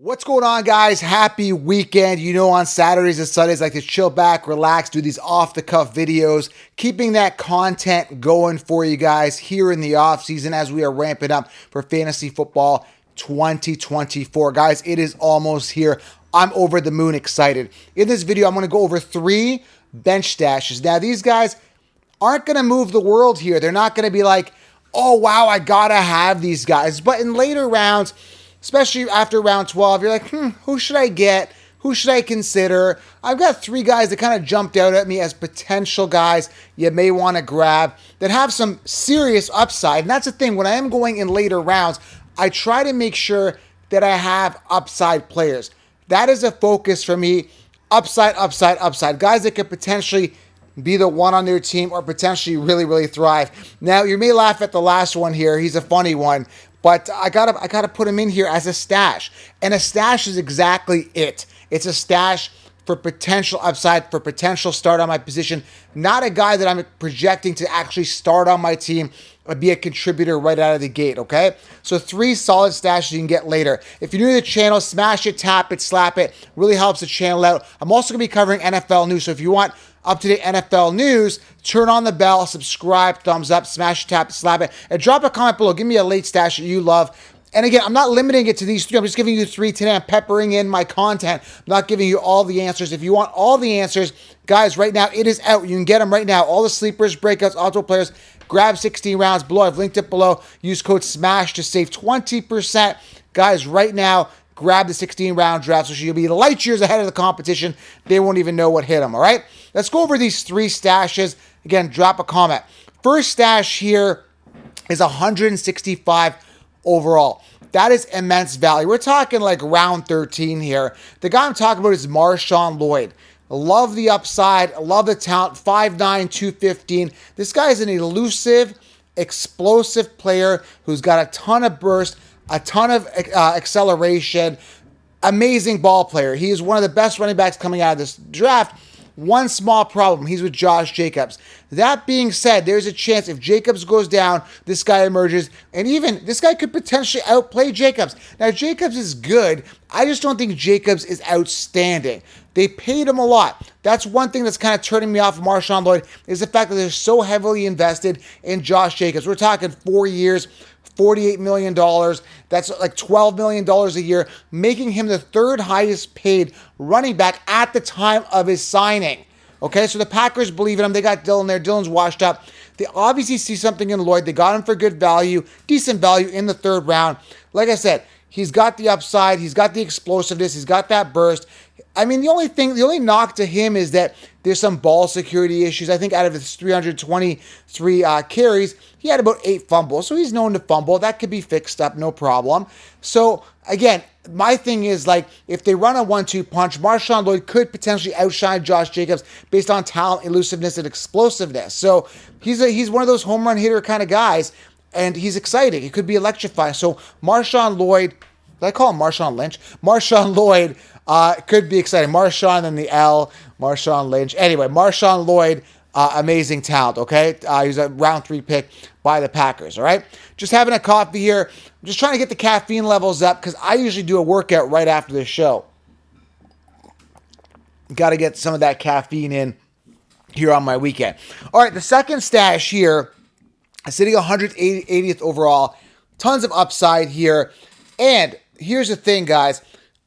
What's going on, guys? Happy weekend. You know, on Saturdays and Sundays, I like to chill back, relax, do these off-the-cuff videos, keeping that content going for you guys here in the off season as we are ramping up for fantasy football 2024. Guys, it is almost here. I'm over the moon excited. In this video, I'm going to go over 3 bench stashes. Now, these guys aren't going to move the world here. They're not going to be like, oh, wow, I got to have these guys. But in later rounds, especially after round 12, you're like, who should I get? Who should I consider? I've got 3 guys that kind of jumped out at me as potential guys you may want to grab that have some serious upside. And that's the thing. When I am going in later rounds, I try to make sure that I have upside players. That is a focus for me. Upside, upside, upside. Guys that could potentially be the one on their team or potentially really, really thrive. Now, you may laugh at the last one here. He's a funny one. But I gotta put him in here as a stash. And a stash is exactly it. It's a stash for potential upside, for potential start on my position. Not a guy that I'm projecting to actually start on my team or be a contributor right out of the gate, okay? So 3 solid stashes you can get later. If you're new to the channel, smash it, tap it, slap it. Really helps the channel out. I'm also gonna be covering NFL news. So if you want up-to-date NFL news, turn on the bell, subscribe, thumbs up, smash, tap, slap it, and drop a comment below. Give me a late stash that you love. And again, I'm not limiting it to these 3. I'm just giving you 3 today. I'm peppering in my content. I'm not giving you all the answers. If you want all the answers, guys, right now, it is out. You can get them right now. All the sleepers, breakouts, optimal players, grab 16 rounds below. I've linked it below. Use code SMASH to save 20%. Guys, right now, grab the 16-round draft so you'll be light years ahead of the competition. They won't even know what hit them, all right? Let's go over these 3 stashes. Again, drop a comment. First stash here is 165 overall. That is immense value. We're talking like round 13 here. The guy I'm talking about is Marshawn Lloyd. Love the upside. Love the talent. 5'9", 215. This guy is an elusive, explosive player who's got a ton of burst, a ton of acceleration, amazing ball player. He is one of the best running backs coming out of this draft. One small problem, he's with Josh Jacobs. That being said, there's a chance if Jacobs goes down, this guy emerges, and even this guy could potentially outplay Jacobs. Now, Jacobs is good. I just don't think Jacobs is outstanding. They paid him a lot. That's one thing that's kind of turning me off of Marshawn Lloyd is the fact that they're so heavily invested in Josh Jacobs. We're talking 4 years, $48 million. That's like $12 million a year, making him the 3rd highest paid running back at the time of his signing. Okay, so the Packers believe in him. They got Dillon there. Dillon's washed up. They obviously see something in Lloyd. They got him for good value, decent value in the 3rd round. Like I said, he's got the upside. He's got the explosiveness. He's got that burst. I mean, the only knock to him is that there's some ball security issues. I think out of his 323 carries, he had about 8 fumbles. So he's known to fumble. That could be fixed up, no problem. So again, my thing is like if they run a 1-2 punch, Marshawn Lloyd could potentially outshine Josh Jacobs based on talent, elusiveness, and explosiveness. So he's one of those home run hitter kind of guys, and he's exciting. He could be electrifying. So Marshawn Lloyd, did I call him Marshawn Lynch? Marshawn Lloyd could be exciting. Marshawn and the L, Marshawn Lynch. Anyway, Marshawn Lloyd, amazing talent, okay? He's a round 3 pick by the Packers, all right? Just having a coffee here. I'm just trying to get the caffeine levels up because I usually do a workout right after this show. Got to get some of that caffeine in here on my weekend. All right, the second stash here, sitting 180th overall. Tons of upside here. And here's the thing, guys.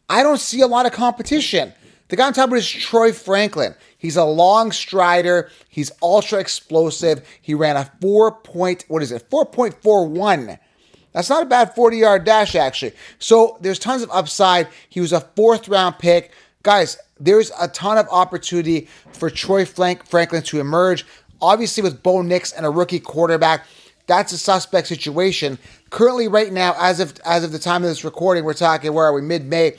I don't see a lot of competition. The guy I'm talking about is Troy Franklin. He's a long strider. He's ultra explosive. He ran a 4.41. That's not a bad 40-yard dash, actually. So there's tons of upside. He was a 4th-round pick. Guys, there's a ton of opportunity for Troy Franklin to emerge. Obviously, with Bo Nix and a rookie quarterback, that's a suspect situation. Currently, right now, as of the time of this recording, we're talking, where are we, mid-May,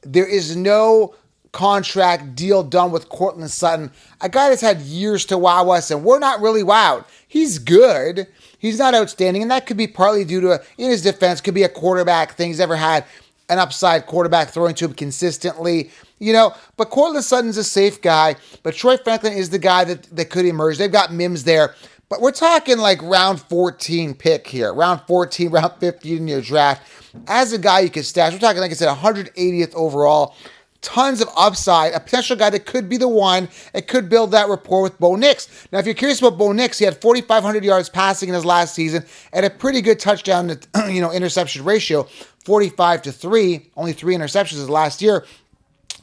there is no contract deal done with Courtland Sutton, a guy that's had years to wow us, and we're not really wowed. He's good. He's not outstanding, and that could be partly due to, in his defense, could be a quarterback thing. He's never had an upside quarterback throwing to him consistently, but Courtland Sutton's a safe guy, but Troy Franklin is the guy that could emerge. They've got Mims there. But we're talking like round 14 pick here. Round 14, round 15 in your draft. as a guy you can stash. We're talking, like I said, 180th overall. Tons of upside, a potential guy that could be the one and could build that rapport with Bo Nix. Now, if you're curious about Bo Nix, he had 4,500 yards passing in his last season and a pretty good touchdown to, interception ratio, 45-3, only 3 interceptions his last year.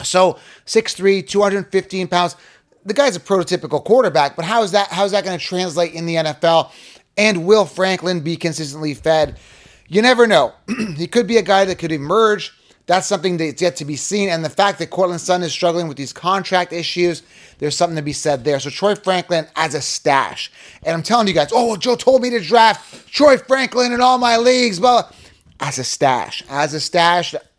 So 6'3", 215 pounds. The guy's a prototypical quarterback, but how's that going to translate in the NFL? And will Franklin be consistently fed? You never know. He could be a guy that could emerge. That's something that's yet to be seen. And the fact that Courtland Sutton is struggling with these contract issues, there's something to be said there. So Troy Franklin as a stash. And I'm telling you guys, oh, well, Joe told me to draft Troy Franklin in all my leagues, blah. As a stash,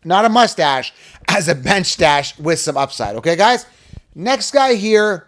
not a mustache, as a bench stash with some upside. Okay, guys? Next guy here,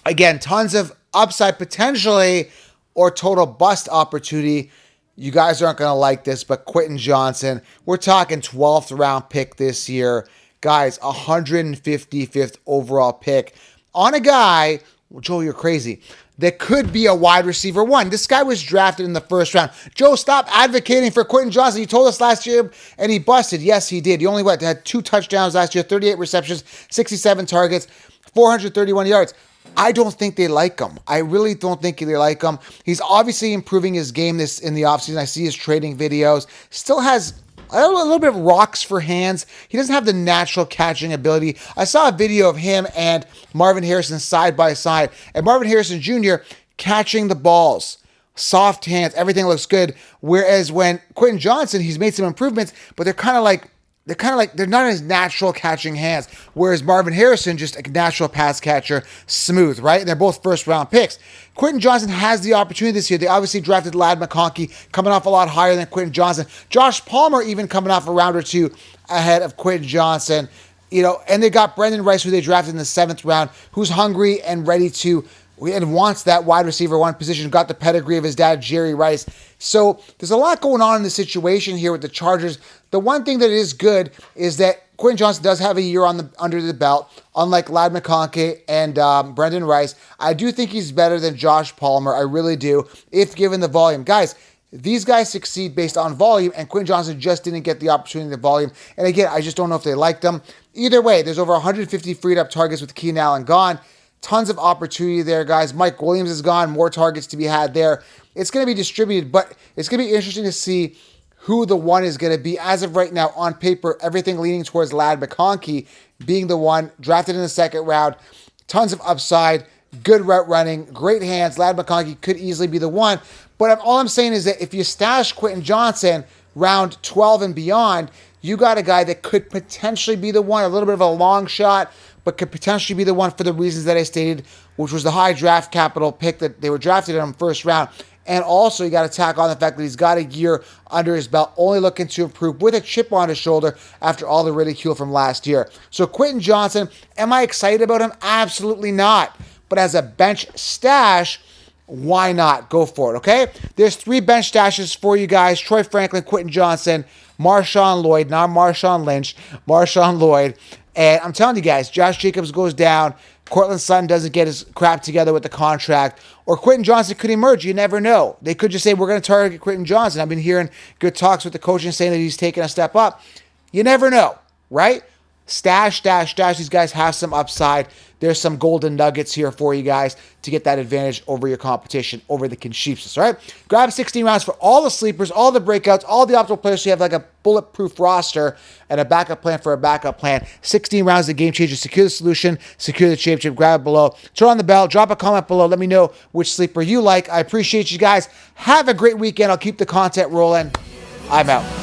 again, tons of upside potentially or total bust opportunity. You guys aren't going to like this, but Quentin Johnson, we're talking 12th round pick this year. Guys, 155th overall pick on a guy, well, Joe, you're crazy, that could be a wide receiver one. This guy was drafted in the first round. Joe, stop advocating for Quentin Johnson. You told us last year, and he busted. Yes, he did. He only had 2 touchdowns last year, 38 receptions, 67 targets, 431 yards. I don't think they like him. I really don't think they like him. He's obviously improving his game this in the offseason. I see his trading videos. Still has a little bit of rocks for hands. He doesn't have the natural catching ability. I saw a video of him and Marvin Harrison side by side, and Marvin Harrison Jr. catching the balls. Soft hands. Everything looks good. Whereas when Quentin Johnson, he's made some improvements, but they're not his natural catching hands. Whereas Marvin Harrison, just a natural pass catcher, smooth, right? And they're both first round picks. Quentin Johnson has the opportunity this year. They obviously drafted Ladd McConkey, coming off a lot higher than Quentin Johnson. Josh Palmer even coming off a round or 2 ahead of Quentin Johnson. And they got Brendan Rice, who they drafted in the 7th round, who's hungry and ready to and wants that wide receiver one position, got the pedigree of his dad, Jerry Rice. So there's a lot going on in the situation here with the Chargers. The one thing that is good is that Quentin Johnson does have a year under the belt, unlike Ladd McConkey and Brendan Rice. I do think he's better than Josh Palmer. I really do, if given the volume. Guys, these guys succeed based on volume, and Quentin Johnson just didn't get the opportunity, the volume. And again, I just don't know if they liked him. Either way, there's over 150 freed up targets with Keenan Allen gone. Tons of opportunity there, guys. Mike Williams is gone. More targets to be had there. It's going to be distributed, but it's going to be interesting to see who the one is going to be. As of right now, on paper, everything leaning towards Ladd McConkey being the one, drafted in the 2nd round. Tons of upside, good route running, great hands. Ladd McConkey could easily be the one. But all I'm saying is that if you stash Quentin Johnson round 12 and beyond, you got a guy that could potentially be the one, a little bit of a long shot, but could potentially be the one for the reasons that I stated, which was the high draft capital pick that they were drafted in the first round. And also, you got to tack on the fact that he's got a year under his belt, only looking to improve with a chip on his shoulder after all the ridicule from last year. So Quentin Johnson, am I excited about him? Absolutely not. But as a bench stash, why not? Go for it, okay? There's 3 bench stashes for you guys. Troy Franklin, Quentin Johnson, Marshawn Lloyd, not Marshawn Lynch, Marshawn Lloyd. And I'm telling you guys, Josh Jacobs goes down, Courtland Sutton doesn't get his crap together with the contract, or Quentin Johnson could emerge. You never know. They could just say, we're going to target Quentin Johnson. I've been hearing good talks with the coaching saying that he's taking a step up. You never know, right? Stash. These guys have some upside. There's some golden nuggets here for you guys to get that advantage over your competition, over the Conchiefs, all right? Grab 16 rounds for all the sleepers, all the breakouts, all the optimal players so you have like a bulletproof roster and a backup plan for a backup plan. 16 rounds of Game Changer. Secure the solution, secure the championship. Grab it below. Turn on the bell. Drop a comment below. Let me know which sleeper you like. I appreciate you guys. Have a great weekend. I'll keep the content rolling. I'm out.